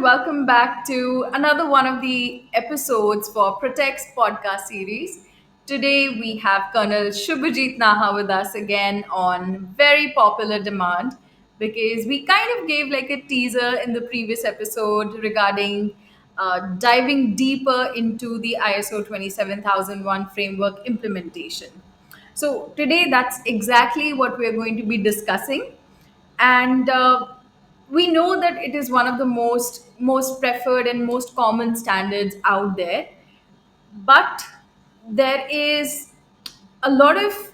and welcome back to another one of the episodes for Protecte's podcast series. Today we have Colonel Shubhajit Naha with us again on very popular demand because we kind of gave like a teaser in the previous episode regarding diving deeper into the ISO 27001 framework implementation. So today that's exactly what we're going to be discussing, and we know that it is one of the most preferred and most common standards out there, but there is a lot of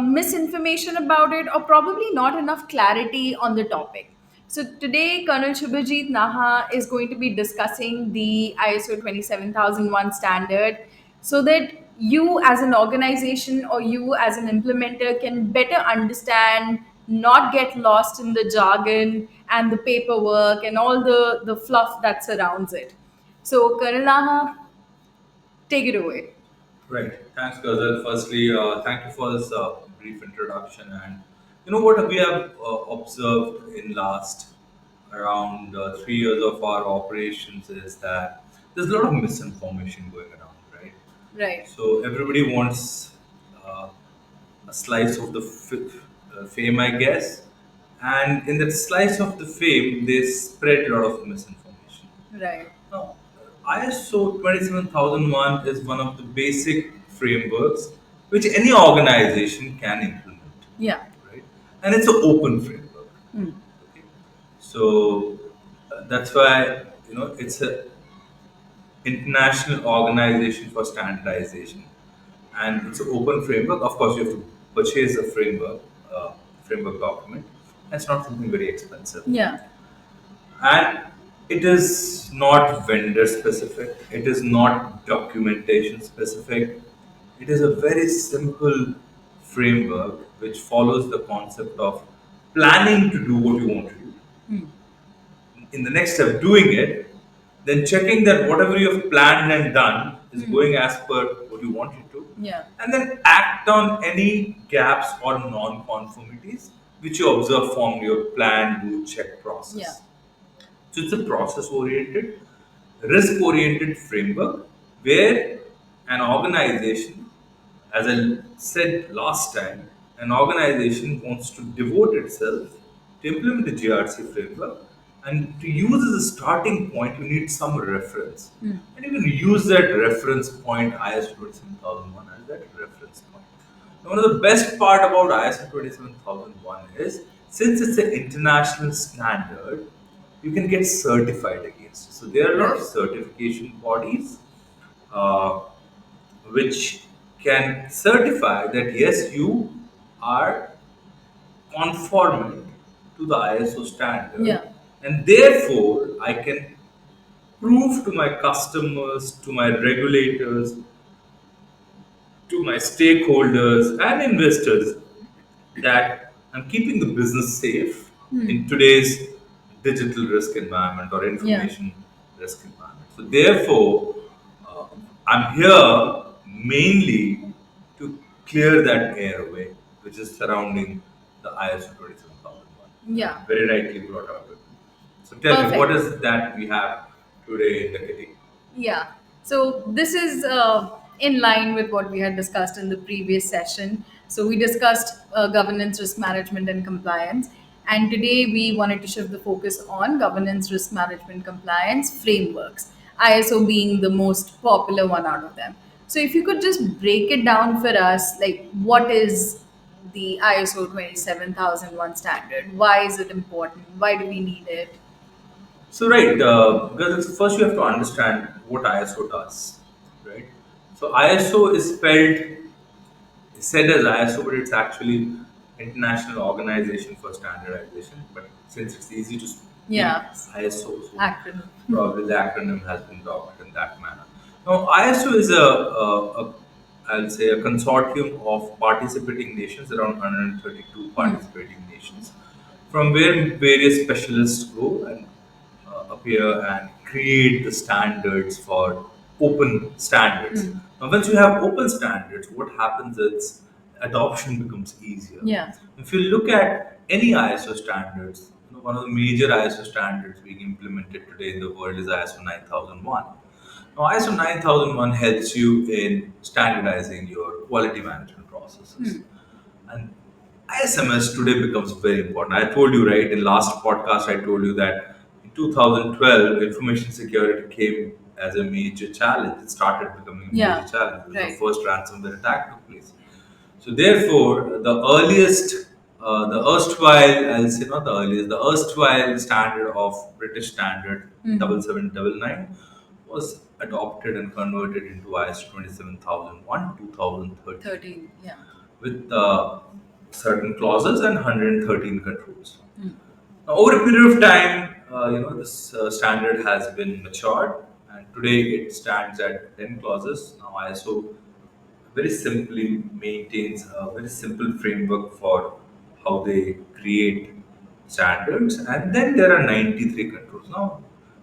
misinformation about it, or probably not enough clarity on the topic. So today, Colonel Shubhajit Naha is going to be discussing the ISO 27001 standard so that you as an organization or you as an implementer can better understand, not get lost in the jargon and the paperwork and all the fluff that surrounds it. So, Colonel Naha, take it away. Right. Thanks, Ghazal. Firstly, thank you for this brief introduction. And you know what we have observed in last around 3 years of our operations is that there's a lot of misinformation going around, right? Right. So everybody wants uh, a slice of the fame, I guess. And in that slice of the fame, they spread a lot of misinformation. Right. Now, ISO 27001 is one of the basic frameworks which any organization can implement, Yeah. right? And it's an open framework. Hmm. Okay? So that's why it's a international organization for standardization, and it's an open framework. Of course, you have to purchase a framework document. That's not something very expensive, Yeah. and it is not vendor specific, it is not documentation specific. It is a very simple framework which follows the concept of planning to do what you want to do, in the next step doing it, then checking that whatever you have planned and done is going as per what you want it to, Yeah. and then act on any gaps or non-conformities which you observe from your plan, do, check Yeah. process. So it's a process oriented, risk oriented framework where an organization, as I said last time, an organization wants to devote itself to implement the GRC framework, and to use as a starting point, you need some reference. And you can use that reference point, ISO 27001, as that reference point. Now, one of the best part about ISO 27001 is, since it's an international standard, you can get certified against it. So there are a lot of Right. certification bodies uh, which can certify that yes, you are conformant to the ISO Yeah. standard, and therefore I can prove to my customers, to my regulators, to my stakeholders and investors that I'm keeping the business safe in today's digital risk environment or Yeah. information risk environment. So, therefore, uh, I'm here mainly to clear that air away, which is surrounding the ISO 27001. Yeah. Very rightly brought up. So, tell me, what Perfect. is that we have today in the kitty? Yeah. So this is in line with what we had discussed in the previous session. So we discussed governance, risk management, and compliance. And today we wanted to shift the focus on governance, risk management, compliance frameworks, ISO being the most popular one out of them. So if you could just break it down for us, like what is the ISO 27001 standard? Why is it important? Why do we need it? So right, because first you have to understand what ISO does, right? So ISO is said as ISO, but it's actually International Organization for Standardization. But since it's easy to speak Yeah. ISO, so Acronym. probably the acronym has been adopted in that manner. Now ISO is I'll say a consortium of participating nations, around 132 participating nations, from where various specialists go and appear and create the standards for open standards. Now, once you have open standards, what happens is adoption becomes easier. Yeah. If you look at any ISO standards, one of the major ISO standards being implemented today in the world is ISO 9001. Now, ISO 9001 helps you in standardizing your quality management processes. And ISMS today becomes very important. I told you, right, in last podcast, I told you that in 2012, information security came as a major challenge. It started becoming a major Yeah. challenge. This is the Right. first ransomware attack took place. So therefore, the earliest, the erstwhile, I'll say not the earliest, the erstwhile standard of British standard 7799 was adopted and converted into ISO 27001 2013 13. Yeah. with certain clauses and 113 controls. Now, over a period of time, this standard has been matured, and today it stands at 10 clauses. Now, ISO very simply maintains a very simple framework for how they create standards, and then there are 93 controls. Now,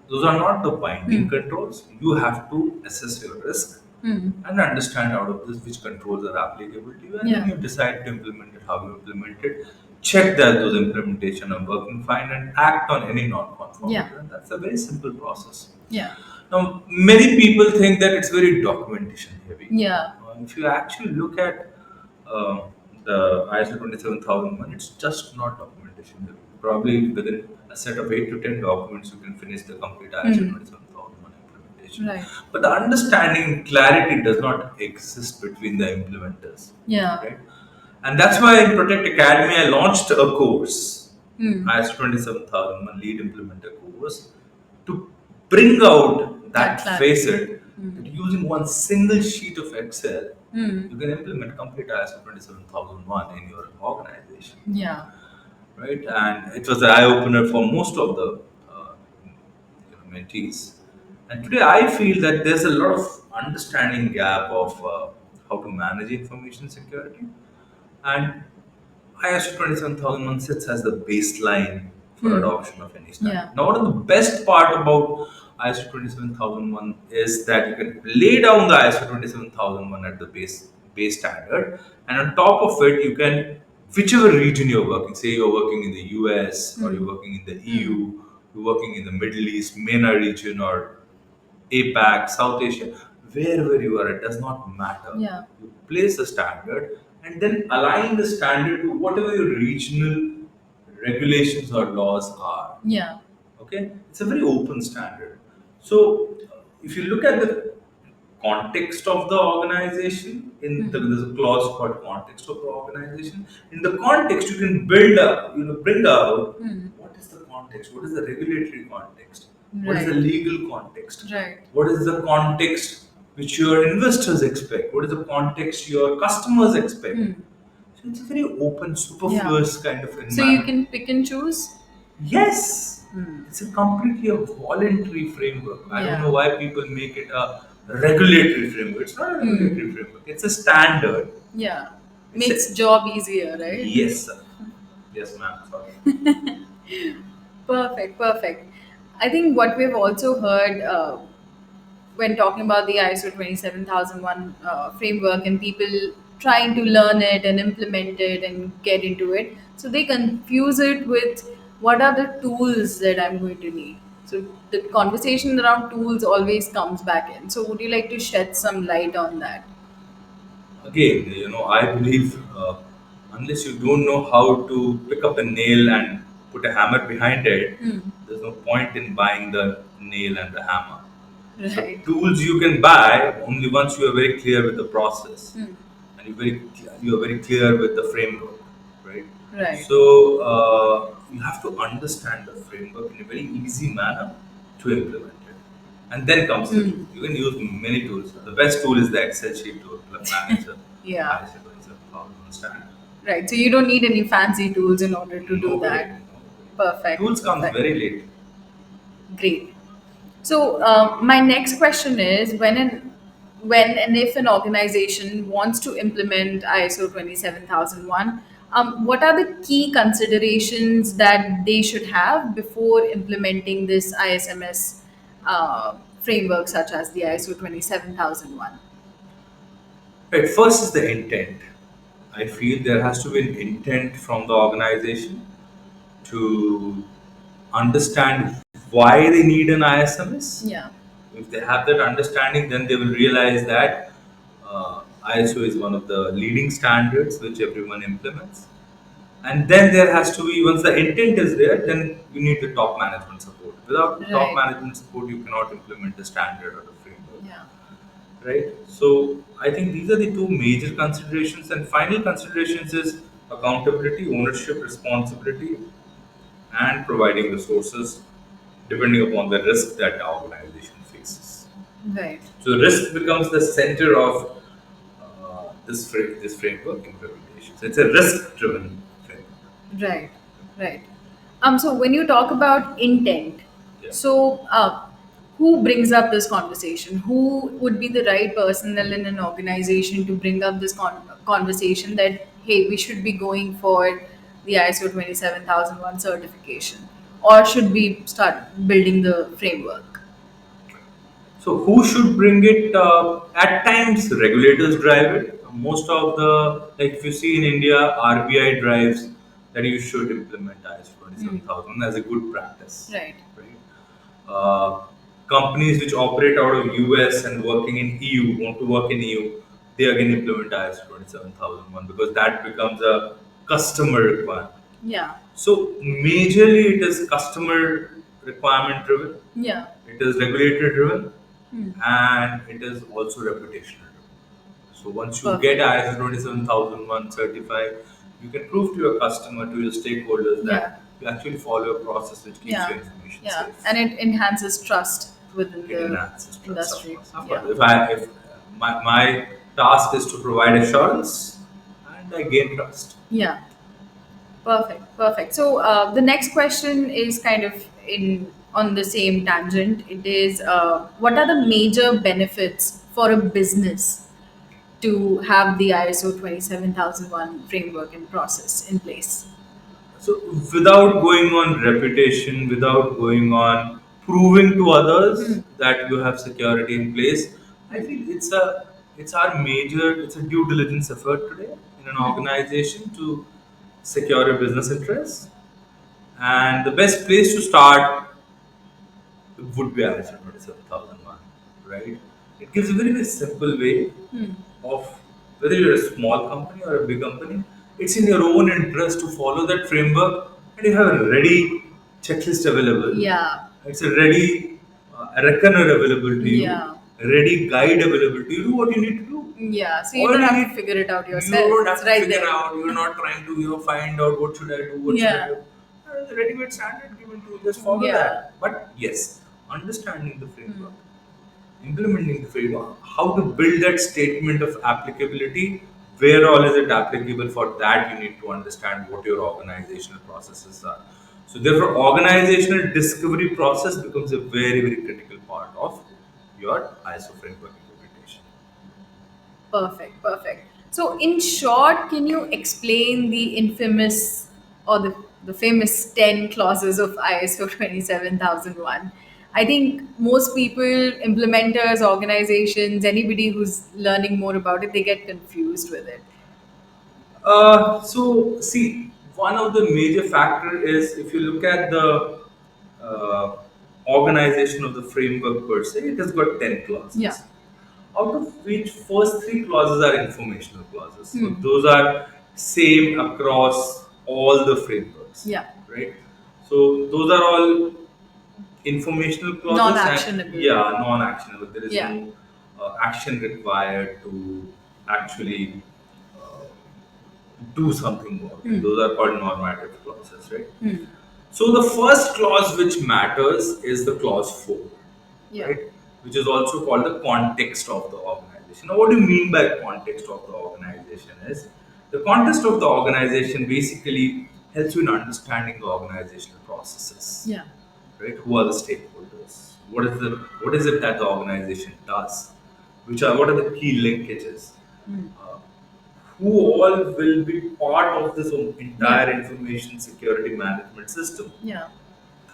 those are not the binding controls. You have to assess your risk and understand out of this which controls are applicable to you, and then Yeah. you decide to implement it, how you implement it, check that those implementation are working fine, and act on any non-conformity. Yeah. And that's a very simple process. Yeah. Now, many people think that it's very documentation heavy. Yeah. If you actually look at uh, the ISO 27001, it's just not documentation heavy. Probably within a set of 8 to 10 documents, you can finish the complete ISO 27001 implementation. Right. But the understanding and clarity does not exist between the implementers. Yeah. Right? And that's why in Protect Academy, I launched a course, ISO 27001 Lead Implementer course, to bring out That that clarity. facet that using one single sheet of Excel, you can implement complete ISO 27001 in your organization, Yeah. right? And it was an eye opener for most of the mentees. And today I feel that there's a lot of understanding gap of how to manage information security, and ISO 27001 sits as the baseline for adoption of any standard. Yeah. Now, one of the best part about ISO 27001 is that you can lay down the ISO 27001 at the base standard, and on top of it, you can whichever region you're working. Say you're working in the US, or you're working in the EU, you're working in the Middle East, MENA region, or APAC, South Asia, wherever you are, it does not matter. Yeah. You place a standard and then align the standard to whatever your regional regulations or laws are. Yeah. Okay, it's a very open standard. So, if you look at the context of the organization, there's a clause called context of the organization. In the context, you can build up, bring out what is the context, what is the regulatory context, what is the Right. legal context, Right. what is the context which your investors expect, what is the context your customers expect. So it's a very open, Yeah. superfluous kind of So you environment. can pick and choose? Yes, it's a completely a voluntary framework. I don't know Yeah. why people make it a regulatory framework. It's not a regulatory framework. It's a standard. Yeah. It's Makes a, job easier, right? yes, sir. Yes, ma'am. Sorry. Perfect, perfect. I think what we've also heard when talking about the ISO 27001 framework and people trying to learn it and implement it and get into it, so they confuse it with what are the tools that I'm going to need. So the conversation around tools always comes back in. So would you like to shed some light on that? Again, I believe unless you don't know how to pick up a nail and put a hammer behind it, there's no point in buying the nail and the hammer. So Right. tools you can buy only once you are very clear with the process, and you are very clear with the framework, right? Right. So you have to understand the framework in a very easy manner to implement it, and then comes the tool. You can use many tools. The best tool is the Excel sheet to manage the Yeah. ISO 27001 standard. Right. So you don't need any fancy tools in order to do Nobody, that. Perfect. tools comes Perfect. very late. Great. So my next question is when and if an organization wants to implement ISO 27001, what are the key considerations that they should have before implementing this ISMS framework, such as the ISO 27001? Right. First is the intent. I feel there has to be an intent from the organization to understand why they need an ISMS. Yeah. If they have that understanding, then they will realize that ISO is one of the leading standards which everyone implements. And then there has to be, once the intent is there, then you need the top management support. Without the top Right. management support, you cannot implement the standard or the framework. Yeah. Right? So I think these are the two major considerations. And final considerations is accountability, ownership, responsibility, and providing resources depending upon the risk that the organization faces. Right. So risk becomes the center of this framework implementation. So it's a risk-driven framework. Right, right. So when you talk about intent, Yeah. so who brings up this conversation? Who would be the right personnel in an organization to bring up this conversation that hey, we should be going for the ISO 27001 certification, or should we start building the framework? So who should bring it? At times, regulators drive it. Most of the, like if you see in India, RBI drives that you should implement ISO Hmm. 27000 as a good practice, Right. right? Uh, Companies which operate out of US and working in EU want to work in EU, they again implement ISO 27001 because that becomes a customer requirement. Yeah. So majorly it is customer requirement driven, Yeah. it is regulator driven, Hmm. and it is also reputational driven. So once you get Perfect. ISO 27001 certified, you can prove to your customer, to your stakeholders Yeah. that you actually follow a process which keeps Yeah. your information Yeah. safe. And it enhances trust within It the enhances trust, of industry. course. Of Yeah. course. If my task is to provide assurance, and I gain trust. Yeah. Perfect. Perfect. So the next question is kind of in on the same tangent. It is what are the major benefits for a business to have the ISO 27001 framework and process in place? So without going on reputation, without going on proving to others Hmm. that you have security in place, I Hmm. feel it's a due diligence effort today in an Hmm. organization to secure your business interests. And the best place to start would be ISO 27001, right? It gives a very, very simple way Hmm. of whether you're a small company or a big company, it's in your own interest to follow that framework and you have a ready checklist available. Yeah. It's a ready reckoner available to you, Yeah. a ready guide available to you. Do what you need to do. Yeah. So you All don't you have to need, figure it out you yourself. don't It's have to right figure there. out. You're not trying to find out what should I do, what should I Yeah. do. There's a ready-made standard given to you. Just follow Yeah. that. But yes, understanding the Hmm. framework, implementing the framework, how to build that statement of applicability, where all is it applicable, for that you need to understand what your organizational processes are. So therefore, organizational discovery process becomes a very, very critical part of your ISO framework implementation. Perfect, perfect. So, in short, can you explain the infamous or the famous 10 clauses of ISO 27001? I think most people, implementers, organizations, anybody who's learning more about it, they get confused with it. So see, one of the major factor is if you look at the uh, organization of the framework per se, it has got 10 Yeah. clauses, out of which first three clauses are informational clauses. So Hmm. those are same across all the frameworks, Yeah. right? So those are all informational Non clauses and actionable. yeah, non-actionable. There is Yeah. no action required to actually uh, do something about it. Hmm. Those are called normative clauses, right? Hmm. So the first clause which matters is the clause 4, Yeah. right? Which is also called the context of the organization. Now, what do you mean by context of the organization is the context of the organization basically helps you in understanding the organizational processes, Yeah. right? Who are the stakeholders? What is it that the organization does? What are the key linkages? Hmm. Uh, who all will be part of this Yeah. entire information security management system? Yeah.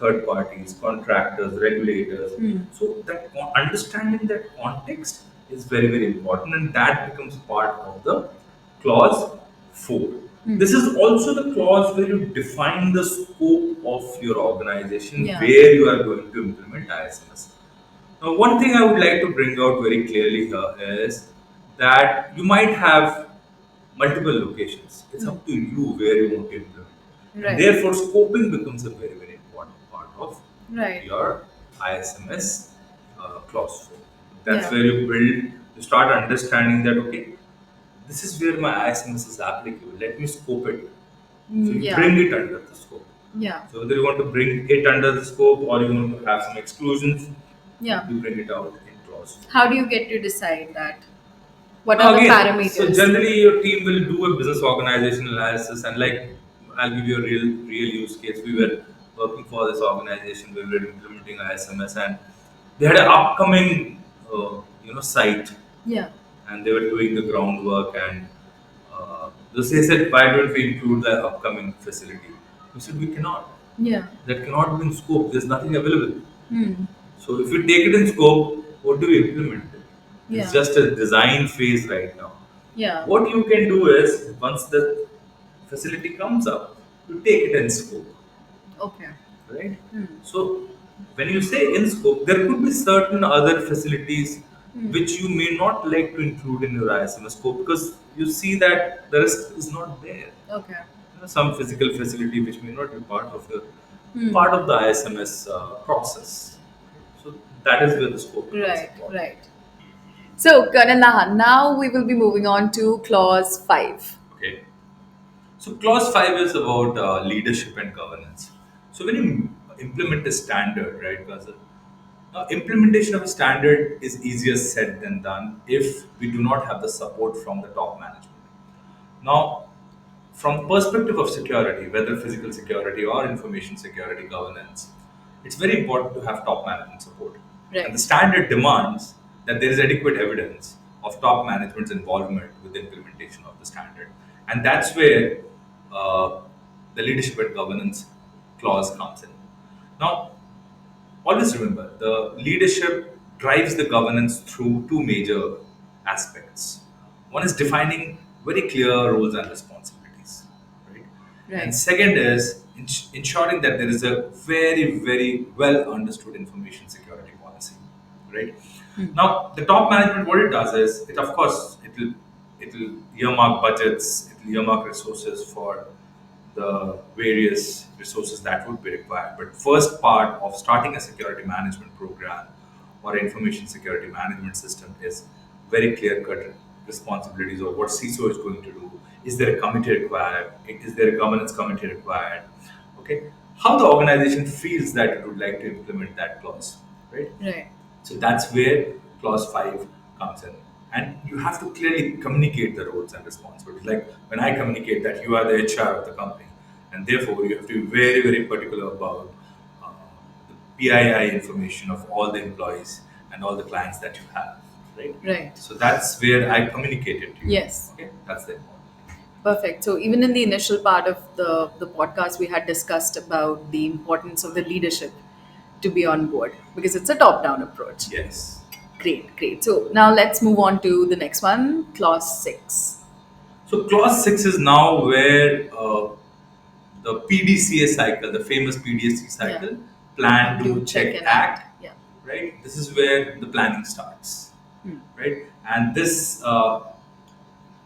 Third parties, contractors, regulators. Hmm. So that understanding that context is very, very important, and that becomes part of the clause 4. This is also the clause where you define the scope of your organization Yeah. where you are going to implement ISMS. Now, one thing I would like to bring out very clearly here is that you might have multiple locations. It's Hmm. up to you where you want to implement. And Right. therefore, scoping becomes a very, very important part of Right. your ISMS clause 4. That's Yeah. where you start understanding that, okay, this is where my ISMS is applicable. Let me scope it. So you Yeah. bring it under the scope. Yeah. So whether you want to bring it under the scope or you want to have some exclusions, Yeah. you bring it out in clause 4. How do you get to decide that? What are Now the again, so parameters? generally your team will do a business organization analysis, and like I'll give you a real use case. We were working for this organization. We were implementing ISMS, and they had an upcoming site, Yeah. and they were doing the groundwork, and they said, why don't we include the upcoming facility? We said we cannot. Yeah. That cannot be in scope. There's nothing available. Hmm. So if you take it in scope, what do we implement? It's Yeah. just a design phase right now. Yeah. What you can do is once the facility comes up, you take it in scope, Okay. right? Hmm. So when you say in scope, there could be certain other facilities which you may not like to include in your ISMS scope because you see that the risk is not there. Okay. Some physical facility which may not be Hmm. part of the ISMS process. So that is where the scope becomes Right. important. Right. So, Colonel Nahan, now we will be moving on to clause 5. Okay. So clause 5 is about leadership and governance. So when you implement a standard, right, Gazal? Now implementation of a standard is easier said than done if we do not have the support from the top management. Now, from perspective of security, whether physical security or information security governance, it's very important to have top management support. And the Right. standard demands that there is adequate evidence of top management's involvement with the implementation of the standard. And that's where uh, the leadership and governance clause comes in. Now, always remember the leadership drives the governance through two major aspects. One is defining very clear roles and responsibilities, right? And Right. second is ensuring that there is a very, very well understood information security policy, right? Now, the top management, what it does is, it of course, it'll earmark budgets, it'll earmark resources for the various resources that would be required. But first part of starting a security management program or information security management system is very clear cut responsibilities of what CISO is going to do. Is there a committee required? Is there a governance committee required? Okay. How the organization feels that it would like to implement that clause, right? Right. So that's where clause 5 comes in. And you have to clearly communicate the roles and responsibilities. Like when I communicate that you are the HR of the company, and therefore you have to be very, very particular about uh, the PII information of all the employees and all the clients that you have, right? Right. So that's where I communicate it to you. Yes. Okay, that's the important. Perfect. So, even in the initial part of the podcast, we had discussed about the importance of the leadership to be on board because it's a top down approach. Yes. Great, great. So, now let's move on to the next one, clause 6. So clause 6 is now where the PDCA cycle, the famous PDCA Yeah. cycle, plan, Do do, check check, and act. act, Yeah. right? This is where the planning starts, right? And this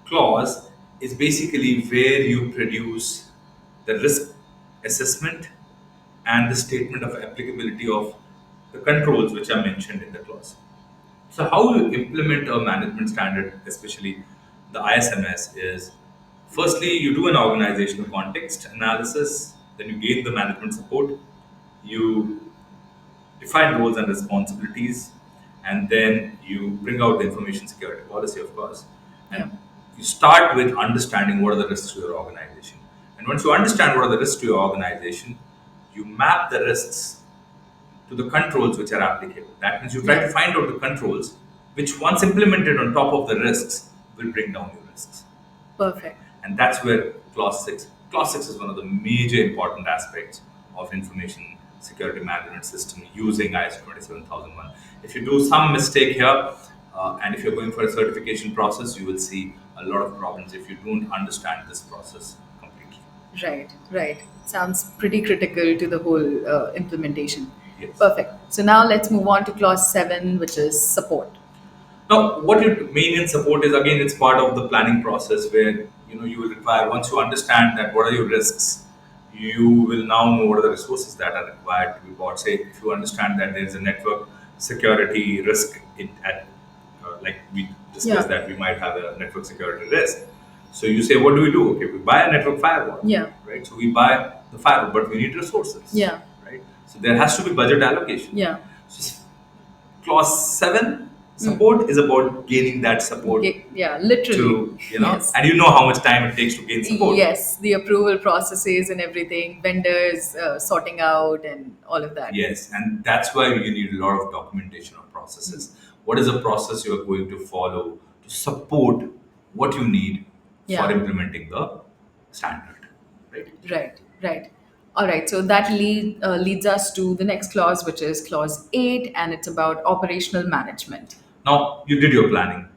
clause is basically where you produce the risk assessment and the statement of applicability of the controls which are mentioned in the clause. So, how you implement a management standard, especially the ISMS, is firstly you do an organizational context analysis, then you gain the management support, you define roles and responsibilities, and then you bring out the information security policy, of course, Yeah. and you start with understanding what are the risks to your organization. And once you understand what are the risks to your organization, you map the risks to the controls which are applicable. That means you try to Yeah. find out the controls which, once implemented on top of the risks, will bring down your risks. Perfect. And that's where clause 6 is one of the major important aspects of information security management system using ISO 27001. If you do some mistake here, and if you're going for a certification process, you will see a lot of problems if you don't understand this process Right, right. Sounds pretty critical to the whole implementation. Yes. Perfect. So now let's move on to clause 7, which is support. Now, what you mean in support is again, it's part of the planning process where you will require, once you understand that what are your risks, you will now know what are the resources that are required to be bought. Say, if you understand that there is a network security risk like we discussed Yeah, that we might have a network security risk. So you say, what do we do? Okay, we buy a network firewall, yeah, right? So we buy the firewall, but we need resources, yeah, right? So there has to be budget allocation. yeah. So clause 7 support is about gaining that support Yeah, literally. to Yes. and you know how much time it takes to gain support. Yes, the approval processes and everything, vendors sorting out and all of that. Yes, and that's why you need a lot of documentation of processes. What is the process you are going to follow to support what you need for Yeah. implementing the standard, right? Right, right. All right, so that leads us to the next clause, which is clause 8, and it's about operational management. Now you did your planning,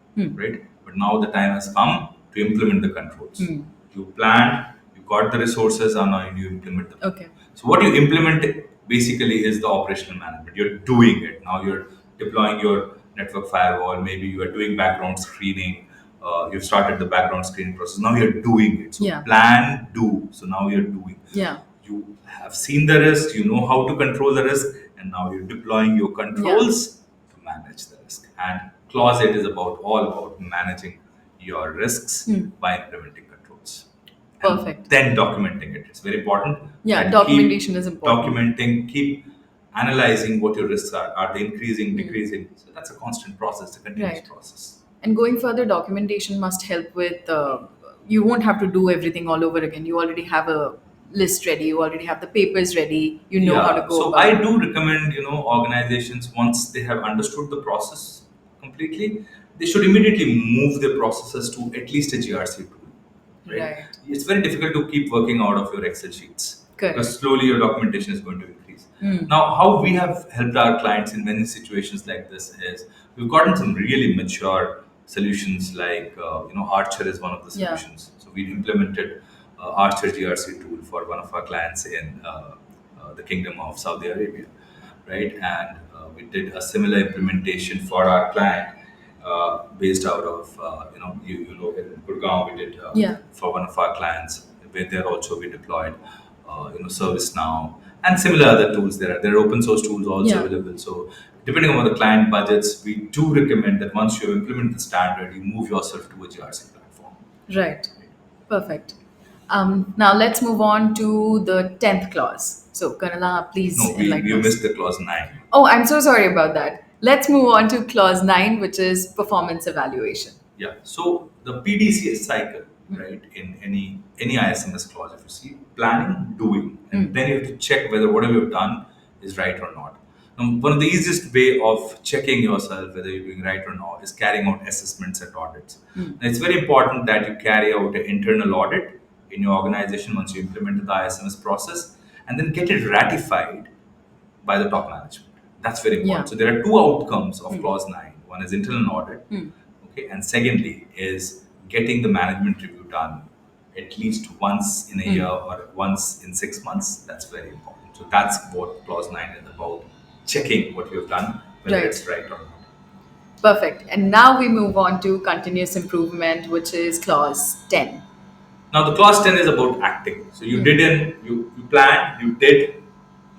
right? But now the time has come to implement the controls. You planned, you got the resources, and now you implement them. Okay. So what you implement basically is the operational management. You're doing it now. You're deploying your network firewall. Maybe you are doing background screening. You've started the background screening process. Now you're doing it. So Yeah. plan, do. So now you're doing. Yeah. You have seen the risk. You know how to control the risk, and now you're deploying your Yeah. controls to manage the risk. And clause 8 is about all about managing your risks by implementing controls and Perfect. then documenting it. It's very important Yeah, that keep documentation is important. documenting, keep analyzing what your risks are. Are they increasing, decreasing? So that's a constant process, a continuous Right. process. And going further, documentation must help with, you won't have to do everything all over again. You already have a list ready, you already have the papers ready, you know how to Yeah, go so I about. do recommend, organizations once they have understood the process completely, they should immediately move their processes to at least a GRC tool, right? Right. It's very difficult to keep working out of your Excel sheets because Correct. slowly your documentation is going to increase. Now, how we have helped our clients in many situations like this is we've gotten some really mature solutions like, Archer is one of the Yeah. solutions. So we implemented Archer GRC tool for one of our clients in the Kingdom of Saudi Arabia, right? And we did a similar implementation for our client based out of in Gurgaon. We did Yeah. for one of our clients where there also we deployed ServiceNow and similar other tools. There are open source tools also Yeah. available. So depending on the client budgets, we do recommend that once you implement the standard, you move yourself to a GRC platform. Right. Perfect. Now let's move on to the 10th clause. So, Kanala, please No, we, enlighten we missed us. the clause 9. Oh, I'm so sorry about that. Let's move on to clause 9, which is performance evaluation. Yeah. So the PDCS cycle, right, in any ISMS clause, if you see planning, doing, and then you have to check whether whatever you've done is right or not. One of the easiest way of checking yourself whether you're doing right or not is carrying out assessments and audits. And it's very important that you carry out an internal audit in your organization once you implement the ISMS process, and then get it ratified by the top management. That's very important. Yeah. So there are two outcomes of clause 9. One is internal audit, okay, and secondly is getting the management review done at least once in a year or once in 6 months. That's very important. So that's what clause 9 is about, checking what you've done, whether Right. it's right or not. Perfect. And now we move on to continuous improvement, which is clause 10. Now the clause 10 is about acting. So you planned, you did,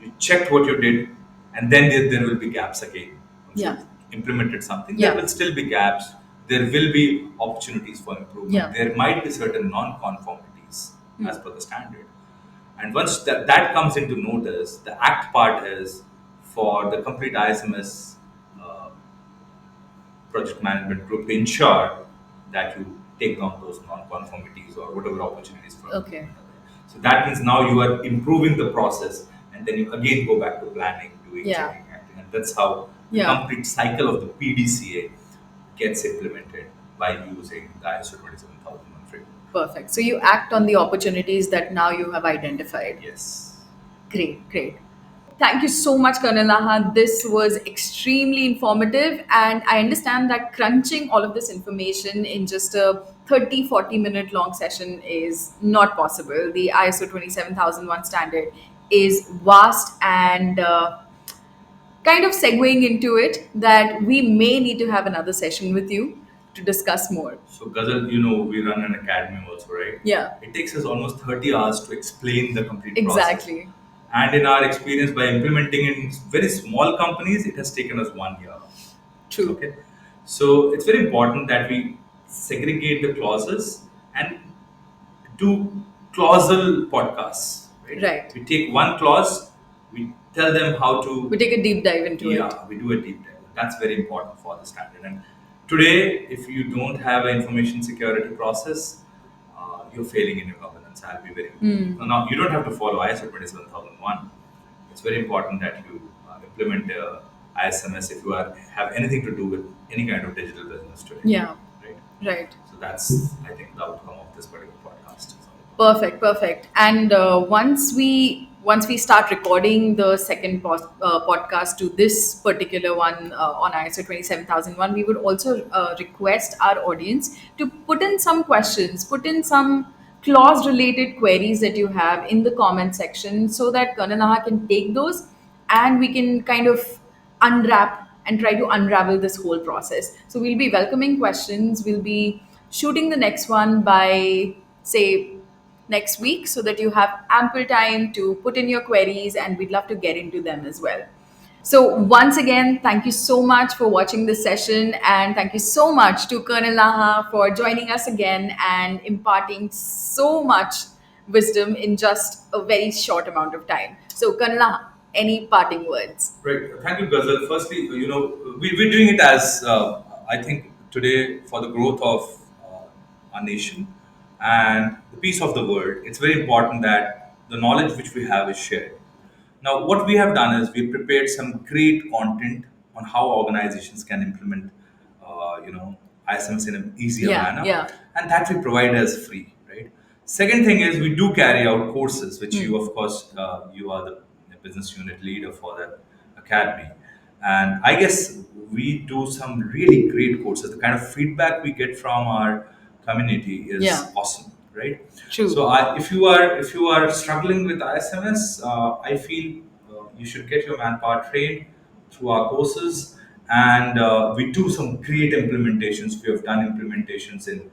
you checked what you did, and then there will be gaps again. Once Yeah. you've implemented something, there Yeah. will still be gaps. There will be opportunities for improvement. Yeah. There might be certain non-conformities as per the standard. And once that comes into notice, the act part is for the complete ISMS uh, project management group to ensure that you take down those non-conformities or whatever opportunities for Okay. improvement are there. So that means now you are improving the process, and then you again go back to planning, doing, Yeah. checking, acting, and that's how the Yeah. complete cycle of the PDCA gets implemented by using the ISO 27001 framework. Perfect. So you act on the opportunities that now you have identified. Yes. Great, great. Thank you so much, Colonel Naha. This was extremely informative, and I understand that crunching all of this information in just a 30-40 minute long session is not possible. The ISO 27001 standard is vast, and kind of segueing into it, that we may need to have another session with you to discuss more. So, Ghazal, we run an academy also, right? Yeah, It takes us almost 30 hours to explain the complete process. exactly. And in our experience, by implementing in very small companies, it has taken us 1 year. True. Okay. So, it's very important that we segregate the clauses and do clausal podcasts, right? Right. We take one clause, we tell them how We to, take a deep dive into it. yeah, we do a deep dive. That's very important for the standard. And today, if you don't have an information security process, you're failing in your governance. I'll be very. Now, you don't have to follow ISO 27001. It's very important that you implement ISMS if you have anything to do with any kind of digital business today. Yeah. Right. Right. So that's, I think, the outcome of this particular podcast. Perfect, perfect. And once we start recording the second podcast to this particular one on ISO 27001, we would also request our audience to put in some questions, put in some clause related queries that you have in the comment section, so that Kananaha can take those and we can kind of unwrap and try to unravel this whole process. So we'll be welcoming questions. We'll be shooting the next one by, say, next week, so that you have ample time to put in your queries, and we'd love to get into them as well. So, once again, thank you so much for watching this session, and thank you so much to Colonel Naha for joining us again and imparting so much wisdom in just a very short amount of time. So, Colonel Naha, any parting words? Right. Thank you, Ghazal. Firstly, we're doing it as, I think, today for the growth of our nation and the peace of the world. It's very important that the knowledge which we have is shared. Now, what we have done is we prepared some great content on how organizations can implement, ISMS in an easier Yeah, manner, yeah. and that we provide as free, right? Second thing is we do carry out courses, which you, of course, you are the business unit leader for that academy, and I guess we do some really great courses. The kind of feedback we get from our community is Yeah. awesome, right? True. So if you are struggling with ISMS, I feel you should get your manpower trained through our courses, and we do some great implementations. We have done implementations in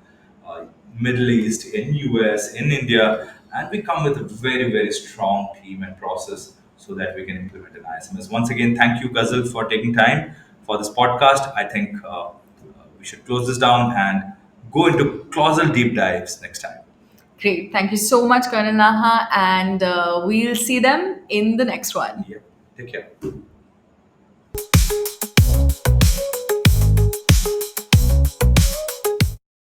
uh, Middle East, in US, in India, and we come with a very very strong team and process so that we can implement an ISMS. Once again, thank you, Ghazal, for taking time for this podcast. I think we should close this down and go into clausal deep dives next time. Great. Thank you so much, Colonel Naha, and we'll see them in the next one. Yeah. Take care.